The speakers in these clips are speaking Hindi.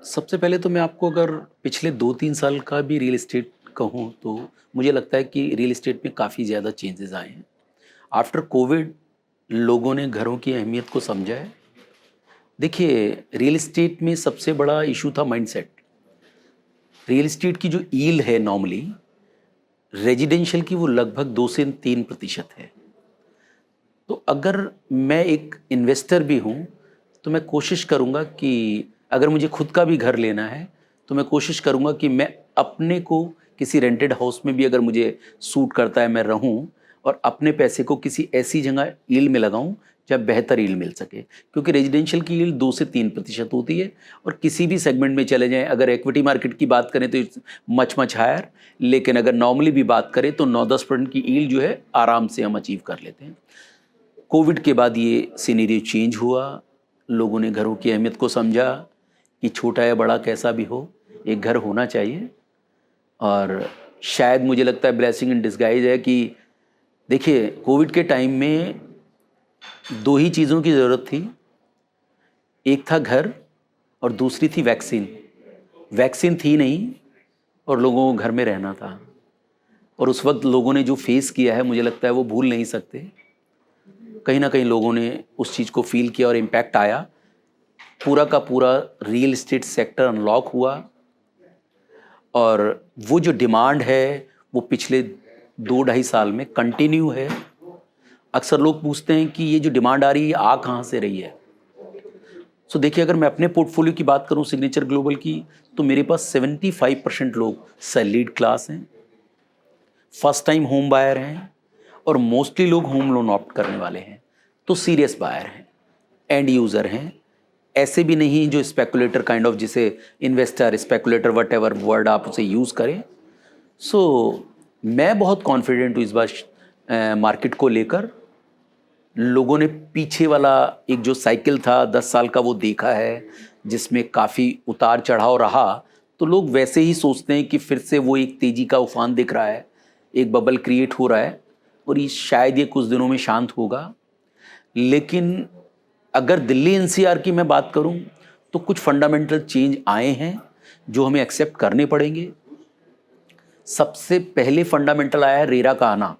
सबसे पहले तो मैं आपको अगर पिछले 2-3 साल का भी रियल एस्टेट कहूँ तो मुझे लगता है कि रियल एस्टेट में काफ़ी ज़्यादा चेंजेस आए हैं। आफ्टर कोविड लोगों ने घरों की अहमियत को समझा है। देखिए, रियल एस्टेट में सबसे बड़ा इश्यू था माइंडसेट। रियल एस्टेट की जो यील्ड है नॉर्मली रेजिडेंशियल की वो लगभग 2 से 3% है। तो अगर मैं एक इन्वेस्टर भी हूँ, तो मैं कोशिश करूँगा कि अगर मुझे खुद का भी घर लेना है, तो मैं कोशिश करूँगा कि मैं अपने को किसी रेंटेड हाउस में भी अगर मुझे सूट करता है मैं रहूँ और अपने पैसे को किसी ऐसी जगह यील्ड में लगाऊँ, जहाँ बेहतर यील्ड मिल सके। क्योंकि रेजिडेंशियल की यील्ड 2 से 3% होती है और किसी भी सेगमेंट में चले जाएँ, अगर इक्विटी मार्केट की बात करें तो इट्स मच हायर, लेकिन अगर नॉर्मली भी बात करें तो 9-10% की यील्ड जो है आराम से हम अचीव कर लेते हैं। कोविड के बाद ये सिनेरियो चेंज हुआ, लोगों ने घरों की अहमियत को समझा कि छोटा या बड़ा कैसा भी हो, एक घर होना चाहिए। और शायद मुझे लगता है ब्लेसिंग इन डिस्गाइज है कि देखिए, कोविड के टाइम में 2 ही चीज़ों की ज़रूरत थी, एक था घर और दूसरी थी वैक्सीन। वैक्सीन थी नहीं और लोगों को घर में रहना था और उस वक़्त लोगों ने जो फेस किया है मुझे लगता है वो भूल नहीं सकते। कहीं न कहीं लोगों ने उस चीज़ को फ़ील किया और इम्पैक्ट आया। पूरा का पूरा रियल एस्टेट सेक्टर अनलॉक हुआ और वो जो डिमांड है वो पिछले 2 ढाई साल में कंटिन्यू है। अक्सर लोग पूछते हैं कि ये जो डिमांड आ रही है आ कहाँ से रही है? सो देखिए, अगर मैं अपने पोर्टफोलियो की बात करूँ सिग्नेचर ग्लोबल की, तो मेरे पास 75% लोग सैलरीड क्लास हैं, फर्स्ट टाइम होम बायर हैं और मोस्टली लोग होम लोन ऑप्ट करने वाले हैं। तो सीरियस बायर हैं, एंड यूज़र हैं, ऐसे भी नहीं जो स्पेकुलेटर काइंड ऑफ, जिसे investor speculator what ever word आप उसे यूज़ करें। सो मैं बहुत कॉन्फिडेंट हूँ इस बार मार्केट को लेकर। लोगों ने पीछे वाला एक जो साइकिल था 10 साल का वो देखा है, जिसमें काफ़ी उतार चढ़ाव रहा। तो लोग वैसे ही सोचते हैं कि फिर से वो एक तेज़ी का उफान दिख रहा है, एक बबल क्रिएट हो रहा है और ये शायद ये कुछ दिनों में शांत होगा। लेकिन अगर दिल्ली एनसीआर की मैं बात करूं तो कुछ फंडामेंटल चेंज आए हैं जो हमें एक्सेप्ट करने पड़ेंगे। सबसे पहले फंडामेंटल आया है रेरा का आना।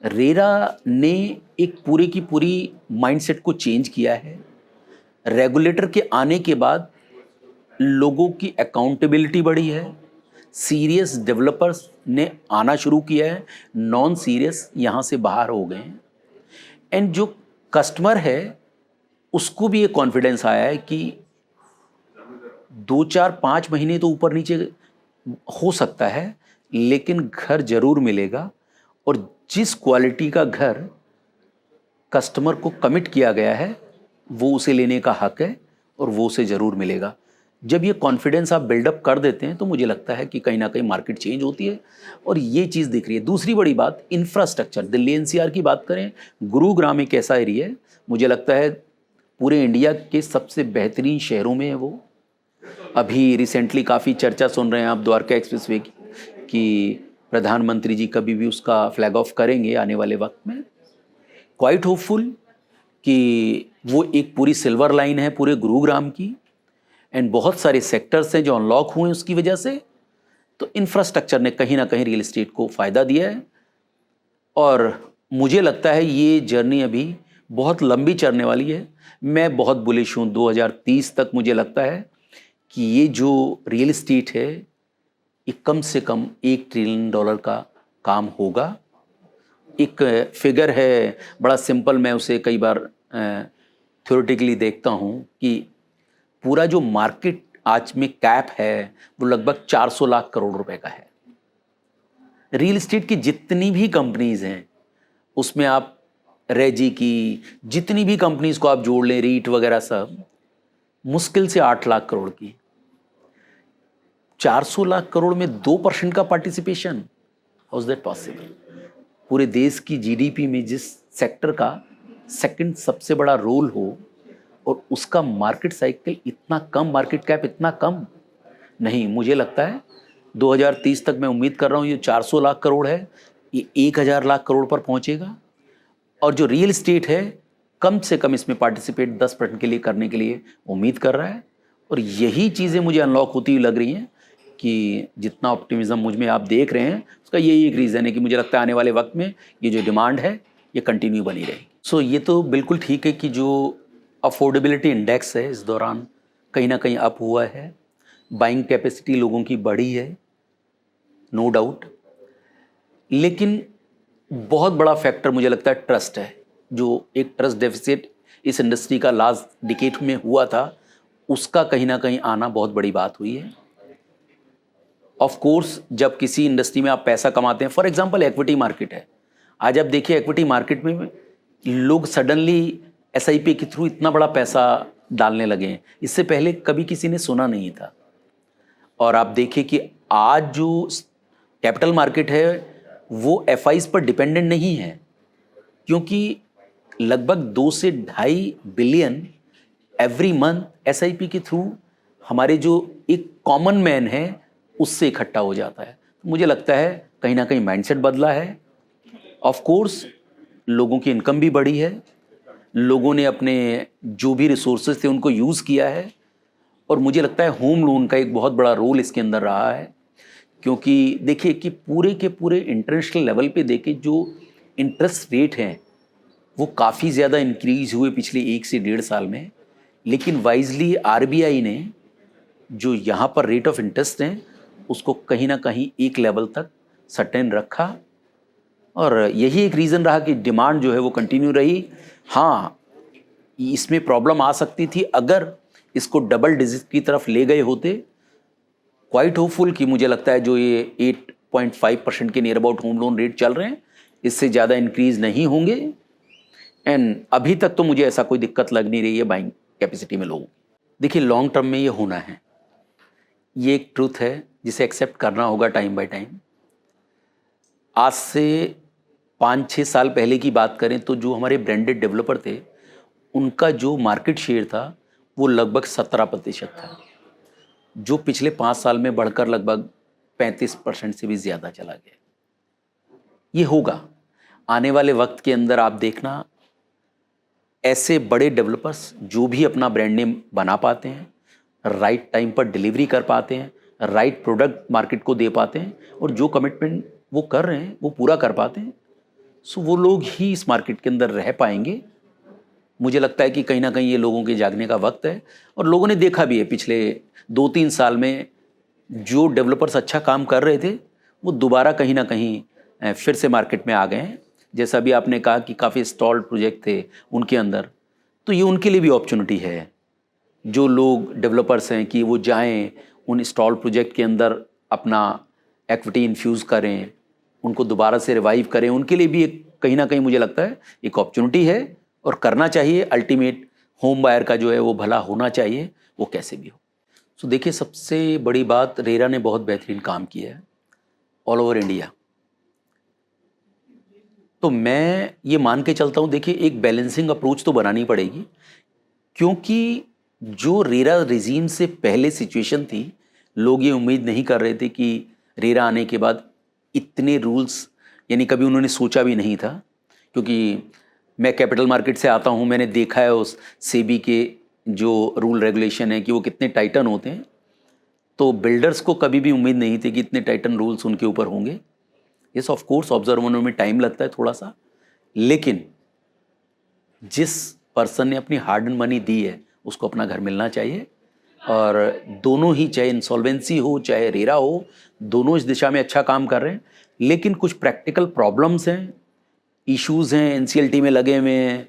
रेरा ने एक पूरी की पूरी माइंडसेट को चेंज किया है। रेगुलेटर के आने के बाद लोगों की अकाउंटेबिलिटी बढ़ी है, सीरियस डेवलपर्स ने आना शुरू किया है, नॉन सीरियस यहाँ से बाहर हो गए हैं। एंड जो कस्टमर है उसको भी ये कॉन्फिडेंस आया है कि 2 4 5 महीने तो ऊपर नीचे हो सकता है, लेकिन घर जरूर मिलेगा और जिस क्वालिटी का घर कस्टमर को कमिट किया गया है वो उसे लेने का हक है और वो उसे ज़रूर मिलेगा। जब ये कॉन्फिडेंस आप बिल्डअप कर देते हैं तो मुझे लगता है कि कहीं ना कहीं मार्केट चेंज होती है और ये चीज़ दिख रही है। दूसरी बड़ी बात, इंफ्रास्ट्रक्चर। दिल्ली एनसीआर की बात करें, गुरुग्राम एक ऐसा एरिया है, मुझे लगता है पूरे इंडिया के सबसे बेहतरीन शहरों में है वो। अभी रिसेंटली काफ़ी चर्चा सुन रहे हैं आप द्वारका एक्सप्रेसवे की कि प्रधानमंत्री जी कभी भी उसका फ्लैग ऑफ करेंगे आने वाले वक्त में। क्वाइट होपफुल कि वो एक पूरी सिल्वर लाइन है पूरे गुरुग्राम की। एंड बहुत सारे सेक्टर्स हैं जो अनलॉक हुए हैं उसकी वजह से। तो इंफ्रास्ट्रक्चर ने कहीं ना कहीं रियल एस्टेट को फ़ायदा दिया है और मुझे लगता है ये जर्नी अभी बहुत लंबी चलने वाली है। मैं बहुत बुलिश हूँ 2030 तक। मुझे लगता है कि ये जो रियल एस्टेट है ये कम से कम $1 ट्रिलियन का काम होगा। एक फिगर है, बड़ा सिंपल, मैं उसे कई बार थ्योरेटिकली देखता हूँ कि पूरा जो मार्केट आज में कैप है वो लगभग 400 लाख करोड़ रुपए का है। रियल एस्टेट की जितनी भी कंपनीज हैं उसमें आप रेजी की जितनी भी कंपनीज को आप जोड़ लें, रीट वगैरह सब, मुश्किल से 8 लाख करोड़ की। 400 लाख करोड़ में 2% का participation, how is that possible? पूरे देश की जीडीपी में जिस सेक्टर का सेकंड सबसे बड़ा रोल हो और उसका मार्केट साइकिल इतना कम, मार्केट कैप इतना कम। नहीं, मुझे लगता है 2030 तक मैं उम्मीद कर रहा हूँ ये 400 लाख करोड़ है ये 1000 लाख करोड़ पर पहुंचेगा। और जो रियल एस्टेट है कम से कम इसमें पार्टिसिपेट 10% के लिए करने के लिए उम्मीद कर रहा है और यही चीज़ें मुझे अनलॉक होती हुई लग रही हैं कि जितना ऑप्टिमिज्म मुझ में आप देख रहे हैं उसका यही एक रीज़न है कि मुझे लगता है आने वाले वक्त में ये जो डिमांड है ये कंटिन्यू बनी रहेगी। सो ये तो बिल्कुल ठीक है कि जो अफोर्डेबिलिटी इंडेक्स है इस दौरान कहीं ना कहीं अप हुआ है, बाइंग कैपेसिटी लोगों की बढ़ी है, नो डाउट। लेकिन बहुत बड़ा फैक्टर मुझे लगता है ट्रस्ट है। जो एक ट्रस्ट डेफिसिट इस इंडस्ट्री का लास्ट डिकेड में हुआ था, उसका कहीं ना कहीं आना बहुत बड़ी बात हुई है। ऑफ कोर्स जब किसी इंडस्ट्री में आप पैसा कमाते हैं, फॉर एग्जांपल एक्विटी मार्केट है, आज आप देखिए एक्विटी मार्केट में लोग सडनली एसआईपी के थ्रू इतना बड़ा पैसा डालने लगे हैं, इससे पहले कभी किसी ने सुना नहीं था। और आप देखिए कि आज जो कैपिटल मार्केट है वो एफआईज पर डिपेंडेंट नहीं है, क्योंकि लगभग 2 से 2.5 बिलियन एवरी मंथ एसआईपी के थ्रू हमारे जो एक कॉमन मैन है उससे इकट्ठा हो जाता है। तो मुझे लगता है कहीं ना कहीं माइंडसेट बदला है। ऑफ कोर्स लोगों की इनकम भी बढ़ी है, लोगों ने अपने जो भी रिसोर्सेज थे उनको यूज़ किया है, और मुझे लगता है होम लोन का एक बहुत बड़ा रोल इसके अंदर रहा है। क्योंकि देखिए कि पूरे के पूरे इंटरनेशनल लेवल पे देखें जो इंटरेस्ट रेट हैं वो काफ़ी ज़्यादा इंक्रीज़ हुए पिछले 1 से 1.5 साल में, लेकिन वाइजली आरबीआई ने जो यहाँ पर रेट ऑफ इंटरेस्ट हैं उसको कहीं ना कहीं एक लेवल तक सर्टेन रखा, और यही एक रीज़न रहा कि डिमांड जो है वो कंटिन्यू रही। हाँ, इसमें प्रॉब्लम आ सकती थी अगर इसको डबल डिजिट की तरफ ले गए होते। क्वाइट होपफुल कि मुझे लगता है जो ये 8.5% के near about home loan rate चल रहे हैं इससे ज़्यादा इंक्रीज़ नहीं होंगे, एंड अभी तक तो मुझे ऐसा कोई दिक्कत लग नहीं रही है बाइंग कैपेसिटी में लोगों। देखिए लॉन्ग टर्म में ये होना है, ये एक ट्रूथ है जिसे एक्सेप्ट करना होगा टाइम बाय टाइम। आज से 5-6 साल पहले की बात करें तो जो हमारे ब्रांडेड डेवलपर थे उनका जो मार्केट शेयर था वो लगभग 17% था, जो पिछले 5 साल में बढ़कर लगभग 35% से भी ज़्यादा चला गया। ये होगा आने वाले वक्त के अंदर। आप देखना ऐसे बड़े डेवलपर्स जो भी अपना ब्रांड नेम बना पाते हैं, राइट टाइम पर डिलीवरी कर पाते हैं, राइट प्रोडक्ट मार्केट को दे पाते हैं, और जो कमिटमेंट वो कर रहे हैं वो पूरा कर पाते हैं, सो वो लोग ही इस मार्केट के अंदर रह पाएंगे। मुझे लगता है कि कहीं ना कहीं ये लोगों के जागने का वक्त है, और लोगों ने देखा भी है पिछले 2-3 साल में जो डेवलपर्स अच्छा काम कर रहे थे वो दोबारा कहीं ना कहीं फिर से मार्केट में आ गए हैं। जैसा भी आपने कहा कि काफ़ी स्टॉल्ड प्रोजेक्ट थे उनके अंदर, तो ये उनके लिए भी अपॉर्चुनिटी है। जो लोग डेवलपर्स हैं कि वो जाएं उन स्टॉल्ड प्रोजेक्ट के अंदर अपना एक्विटी इन्फ्यूज़ करें, उनको दोबारा से रिवाइव करें, उनके लिए भी एक कहीं ना कहीं मुझे लगता है एक अपॉर्चुनिटी है, और करना चाहिए। अल्टीमेट होम बायर का जो है वो भला होना चाहिए, वो कैसे भी हो। सो देखिए सबसे बड़ी बात, रेरा ने बहुत बेहतरीन काम किया है ऑल ओवर इंडिया। तो मैं ये मान के चलता हूँ, देखिए एक बैलेंसिंग अप्रोच तो बनानी पड़ेगी, क्योंकि जो रेरा रिजीम से पहले सिचुएशन थी, लोग ये उम्मीद नहीं कर रहे थे कि रेरा आने के बाद इतने रूल्स, यानी कभी उन्होंने सोचा भी नहीं था। क्योंकि मैं कैपिटल मार्केट से आता हूँ, मैंने देखा है उस सेबी के जो रूल रेगुलेशन है कि वो कितने टाइटन होते हैं, तो बिल्डर्स को कभी भी उम्मीद नहीं थी कि इतने टाइटन रूल्स उनके ऊपर होंगे। यस ऑफ कोर्स ऑब्जर्व होने में टाइम लगता है थोड़ा सा, लेकिन जिस पर्सन ने अपनी हार्ड एंड मनी दी है उसको अपना घर मिलना चाहिए। और दोनों ही, चाहे इंसॉल्वेंसी हो चाहे रेरा हो, दोनों इस दिशा में अच्छा काम कर रहे हैं। लेकिन कुछ प्रैक्टिकल प्रॉब्लम्स हैं, इश्यूज़ हैं, एनसीएलटी में लगे हुए हैं।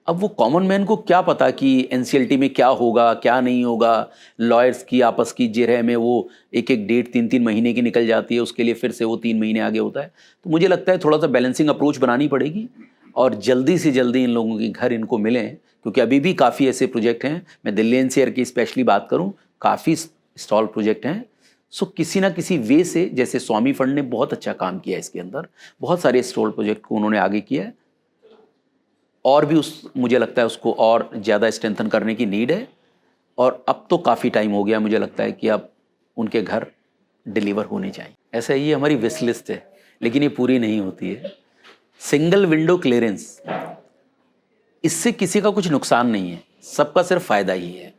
अब वो कॉमन मैन को क्या पता कि एनसीएलटी में क्या होगा क्या नहीं होगा। लॉयर्स की आपस की जिरह में वो एक एक डेट 3-3 महीने की निकल जाती है, उसके लिए फिर से वो 3 महीने आगे होता है। तो मुझे लगता है थोड़ा सा बैलेंसिंग अप्रोच बनानी पड़ेगी, और जल्दी से जल्दी इन लोगों के घर इनको मिलें, क्योंकि अभी भी काफ़ी ऐसे प्रोजेक्ट हैं। मैं दिल्ली एनसीआर की स्पेशली बात करूँ, काफ़ी स्टॉल प्रोजेक्ट हैं। सो किसी ना किसी वे से, जैसे स्वामी फंड ने बहुत अच्छा काम किया इसके अंदर, बहुत सारे स्टॉल प्रोजेक्ट को उन्होंने आगे किया है, और भी मुझे लगता है उसको और ज़्यादा स्ट्रेंथन करने की नीड है। और अब तो काफ़ी टाइम हो गया, मुझे लगता है कि अब उनके घर डिलीवर होने चाहिए। ऐसा ही हमारी विश लिस्ट है, लेकिन ये पूरी नहीं होती है। सिंगल विंडो क्लियरेंस, इससे किसी का कुछ नुकसान नहीं है, सबका सिर्फ फ़ायदा ही है।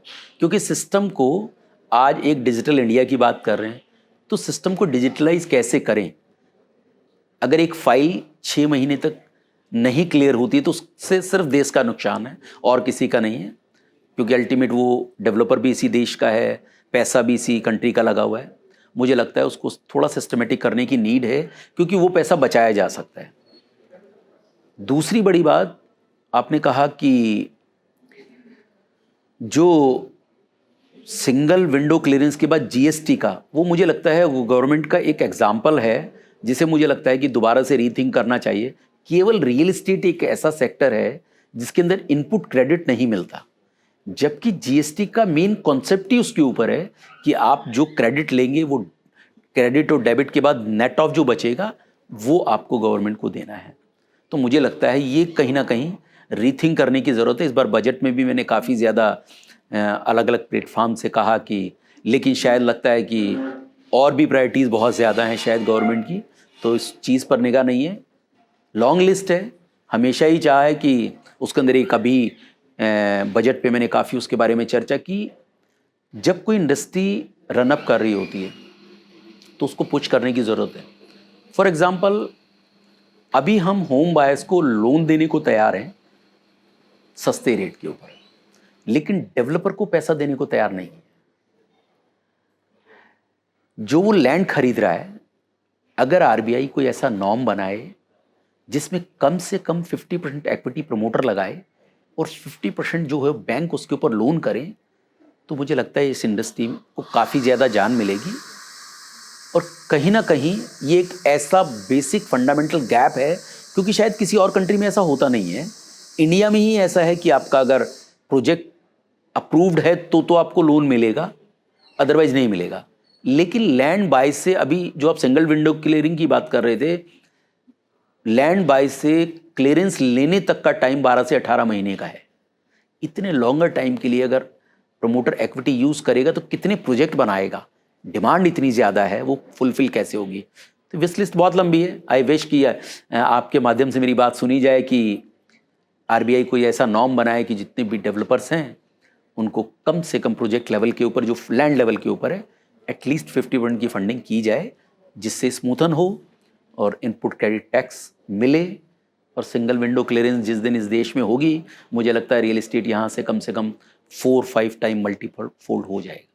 क्योंकि सिस्टम को, आज एक डिजिटल इंडिया की बात कर रहे हैं, तो सिस्टम को डिजिटलाइज कैसे करें। अगर एक फाइल 6 महीने तक नहीं क्लियर होती है तो उससे सिर्फ देश का नुकसान है और किसी का नहीं है, क्योंकि अल्टीमेट वो डेवलपर भी इसी देश का है, पैसा भी इसी कंट्री का लगा हुआ है। मुझे लगता है उसको थोड़ा सिस्टमेटिक करने की नीड है, क्योंकि वो पैसा बचाया जा सकता है। दूसरी बड़ी बात, आपने कहा कि जो सिंगल विंडो क्लियरेंस के बाद जीएसटी का, वो मुझे लगता है वो गवर्नमेंट का एक एग्जाम्पल है जिसे मुझे लगता है कि दोबारा से रीथिंक करना चाहिए। केवल रियल एस्टेट एक ऐसा सेक्टर है जिसके अंदर इनपुट क्रेडिट नहीं मिलता, जबकि जीएसटी का मेन कॉन्सेप्ट ही उसके ऊपर है कि आप जो क्रेडिट लेंगे वो क्रेडिट और डेबिट के बाद नेट ऑफ जो बचेगा वो आपको गवर्नमेंट को देना है। तो मुझे लगता है ये कहीं ना कहीं रीथिंक करने की ज़रूरत है। इस बार बजट में भी मैंने काफ़ी ज़्यादा अलग अलग प्लेटफॉर्म से कहा कि, लेकिन शायद लगता है कि और भी प्रायोरिटीज़ बहुत ज़्यादा हैं शायद गवर्नमेंट की, तो इस चीज़ पर निगाह नहीं है। लॉन्ग लिस्ट है, हमेशा ही चाहा है कि उसके अंदर एक अभी बजट पे मैंने काफ़ी उसके बारे में चर्चा की। जब कोई इंडस्ट्री रनअप कर रही होती है तो उसको पुश करने की ज़रूरत है। फॉर एग्ज़ाम्पल, अभी हम होम बायर्स को लोन देने को तैयार हैं सस्ते रेट के ऊपर, लेकिन डेवलपर को पैसा देने को तैयार नहीं है। जो वो लैंड खरीद रहा है, अगर आरबीआई कोई ऐसा नॉर्म बनाए जिसमें कम से कम 50% इक्विटी प्रमोटर लगाए और 50% जो है बैंक उसके ऊपर लोन करें, तो मुझे लगता है इस इंडस्ट्री को काफ़ी ज़्यादा जान मिलेगी। और कहीं ना कहीं ये एक ऐसा बेसिक फंडामेंटल गैप है, क्योंकि शायद किसी और कंट्री में ऐसा होता नहीं है। इंडिया में ही ऐसा है कि आपका अगर प्रोजेक्ट अप्रूव्ड है तो आपको लोन मिलेगा, अदरवाइज नहीं मिलेगा। लेकिन लैंड बाय से, अभी जो आप सिंगल विंडो क्लियरिंग की बात कर रहे थे, लैंड बाय से क्लियरेंस लेने तक का टाइम 12 से 18 महीने का है। इतने लॉन्गर टाइम के लिए अगर प्रमोटर इक्विटी यूज़ करेगा तो कितने प्रोजेक्ट बनाएगा, डिमांड इतनी ज़्यादा है, वो फुलफिल कैसे होगी। तो विश लिस्ट बहुत लंबी है। आई विश कि आपके माध्यम से मेरी बात सुनी जाए कि आरबीआई कोई ऐसा नॉर्म बनाए कि जितने भी डेवलपर्स हैं उनको कम से कम प्रोजेक्ट लेवल के ऊपर, जो लैंड लेवल के ऊपर है, एटलीस्ट 50% की फंडिंग की जाए, जिससे स्मूथन हो और इनपुट क्रेडिट टैक्स मिले। और सिंगल विंडो क्लियरेंस जिस दिन इस देश में होगी, मुझे लगता है रियल एस्टेट यहाँ से कम 4-5 टाइम मल्टीफोल्ड हो जाएगा।